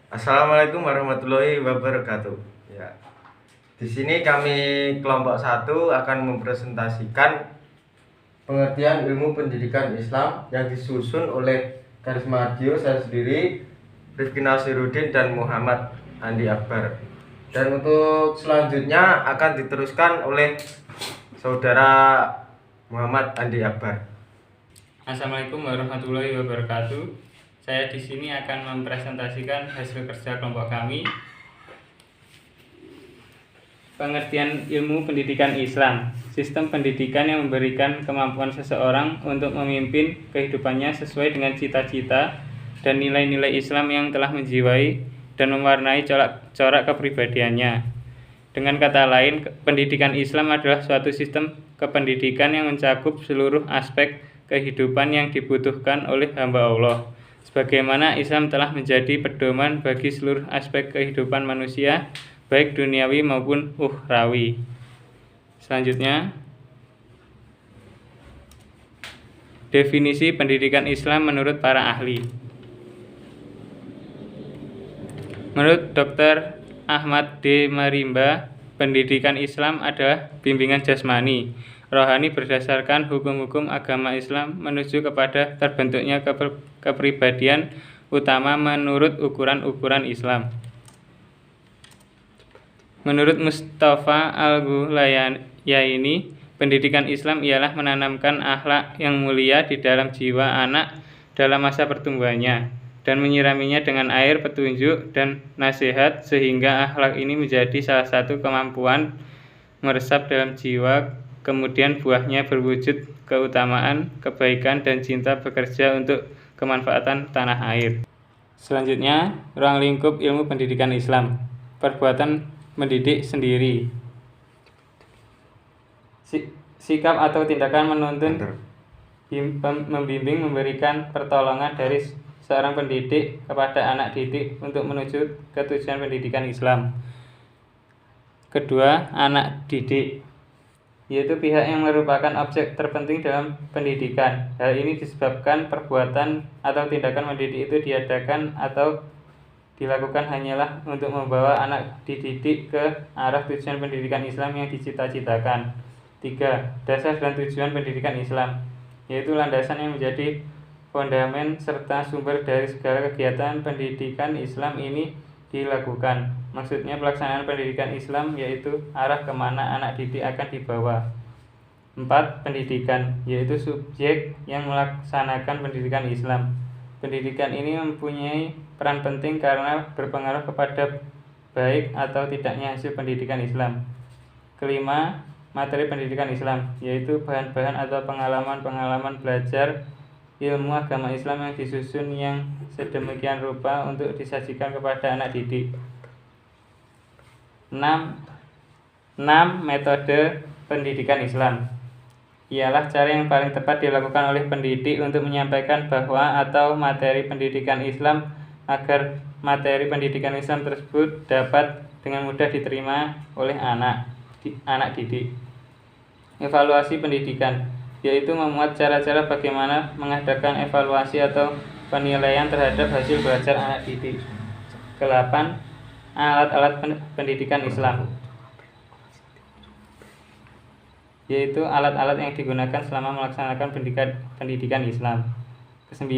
Assalamualaikum warahmatullahi wabarakatuh. Ya, di sini kami kelompok 1 akan mempresentasikan pengertian ilmu pendidikan Islam yang disusun oleh Karisma Adio, saya sendiri, Rifki Nasiruddin, dan Muhammad Andi Akbar. Dan untuk selanjutnya akan diteruskan oleh saudara Muhammad Andi Akbar. Assalamualaikum warahmatullahi wabarakatuh. Saya di sini akan mempresentasikan hasil kerja kelompok kami. Pengertian ilmu pendidikan Islam, sistem pendidikan yang memberikan kemampuan seseorang untuk memimpin kehidupannya sesuai dengan cita-cita dan nilai-nilai Islam yang telah menjiwai dan mewarnai corak kepribadiannya. Dengan kata lain, pendidikan Islam adalah suatu sistem kependidikan yang mencakup seluruh aspek kehidupan yang dibutuhkan oleh hamba Allah. Sebagaimana Islam telah menjadi pedoman bagi seluruh aspek kehidupan manusia, baik duniawi maupun ukhrawi. Selanjutnya, definisi pendidikan Islam menurut para ahli. Menurut Dr. Ahmad D. Marimba, pendidikan Islam adalah bimbingan jasmani, rohani berdasarkan hukum-hukum agama Islam menuju kepada terbentuknya kepribadian utama menurut ukuran-ukuran Islam. Menurut Mustafa Al-Ghulayaini, pendidikan Islam ialah menanamkan akhlak yang mulia di dalam jiwa anak dalam masa pertumbuhannya dan menyiraminya dengan air petunjuk dan nasihat sehingga akhlak ini menjadi salah satu kemampuan meresap dalam jiwa, kemudian buahnya berwujud keutamaan, kebaikan, dan cinta bekerja untuk kemanfaatan tanah air. Selanjutnya, ruang lingkup ilmu pendidikan Islam. Perbuatan mendidik sendiri. Sikap atau tindakan menuntun, membimbing, memberikan pertolongan dari seorang pendidik kepada anak didik untuk menuju ke tujuan pendidikan Islam. Kedua, anak didik, yaitu pihak yang merupakan objek terpenting dalam pendidikan. Hal ini disebabkan perbuatan atau tindakan mendidik itu diadakan atau dilakukan hanyalah untuk membawa anak dididik ke arah tujuan pendidikan Islam yang dicita-citakan. 3. Dasar dan tujuan pendidikan Islam, yaitu landasan yang menjadi fondamen serta sumber dari segala kegiatan pendidikan Islam ini dilakukan. Maksudnya pelaksanaan pendidikan Islam yaitu arah kemana anak didik akan dibawa. 4. Pendidikan, yaitu subjek yang melaksanakan pendidikan Islam. Pendidikan ini mempunyai peran penting karena berpengaruh kepada baik atau tidaknya hasil pendidikan Islam. Kelima, materi pendidikan Islam, yaitu bahan-bahan atau pengalaman-pengalaman belajar ilmu agama Islam yang disusun yang sedemikian rupa untuk disajikan kepada anak didik. 6. Metode pendidikan Islam ialah cara yang paling tepat dilakukan oleh pendidik untuk menyampaikan bahwa atau materi pendidikan Islam agar materi pendidikan Islam tersebut dapat dengan mudah diterima oleh anak didik. Evaluasi pendidikan, yaitu memuat cara-cara bagaimana mengadakan evaluasi atau penilaian terhadap hasil belajar anak didik. 8. Alat-alat pendidikan Islam, yaitu alat-alat yang digunakan selama melaksanakan pendidikan Islam. 9.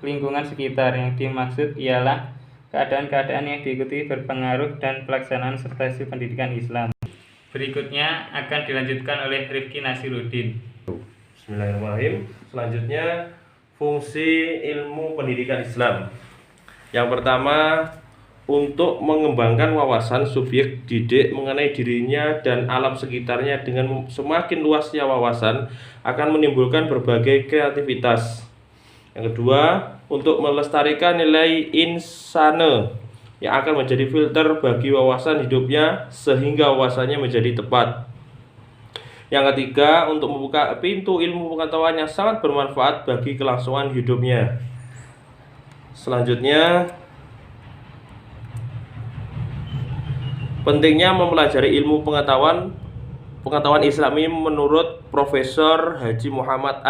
Lingkungan sekitar, yang dimaksud ialah keadaan-keadaan yang diikuti berpengaruh dan pelaksanaan serta hasil pendidikan Islam. Berikutnya akan dilanjutkan oleh Rifki Nasiruddin. Bismillahirrahmanirrahim. Selanjutnya, fungsi ilmu pendidikan Islam. Yang pertama, untuk mengembangkan wawasan subjek didik mengenai dirinya dan alam sekitarnya. Dengan semakin luasnya wawasan akan menimbulkan berbagai kreativitas. Yang kedua, untuk melestarikan nilai insane yang akan menjadi filter bagi wawasan hidupnya sehingga wawasannya menjadi tepat. Yang ketiga, untuk membuka pintu ilmu pengetahuan yang sangat bermanfaat bagi kelangsungan hidupnya. Selanjutnya, pentingnya mempelajari ilmu pengetahuan Islami menurut Profesor Haji Muhammad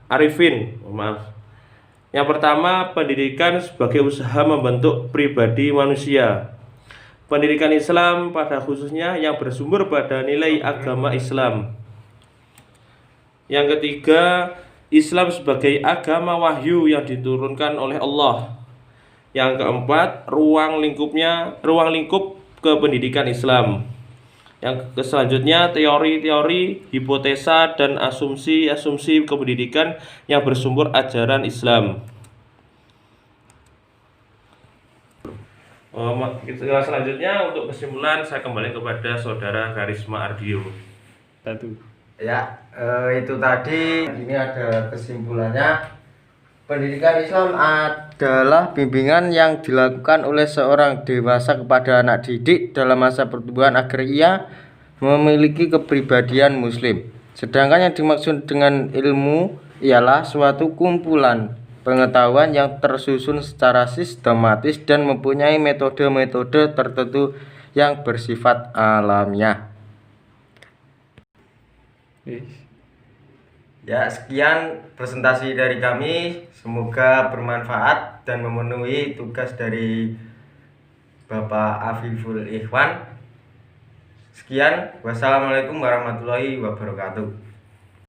Arifin. Yang pertama, pendidikan sebagai usaha membentuk pribadi manusia. Pendidikan Islam pada khususnya yang bersumber pada nilai agama Islam. Yang ketiga, Islam sebagai agama wahyu yang diturunkan oleh Allah. Yang keempat, ruang lingkup ke pendidikan Islam. Yang selanjutnya, teori-teori, hipotesa, dan asumsi-asumsi kependidikan yang bersumber ajaran Islam. Selanjutnya untuk kesimpulan saya kembali kepada saudara Karisma Ardio. Satu. Ya, itu tadi. Ini ada kesimpulannya. Pendidikan Islam adalah bimbingan yang dilakukan oleh seorang dewasa kepada anak didik dalam masa pertumbuhan agar ia memiliki kepribadian muslim. Sedangkan yang dimaksud dengan ilmu ialah suatu kumpulan pengetahuan yang tersusun secara sistematis dan mempunyai metode-metode tertentu yang bersifat alamiah. Ya, sekian presentasi dari kami. Semoga bermanfaat dan memenuhi tugas dari Bapak Afiful Ikhwan. Sekian, wassalamualaikum warahmatullahi wabarakatuh.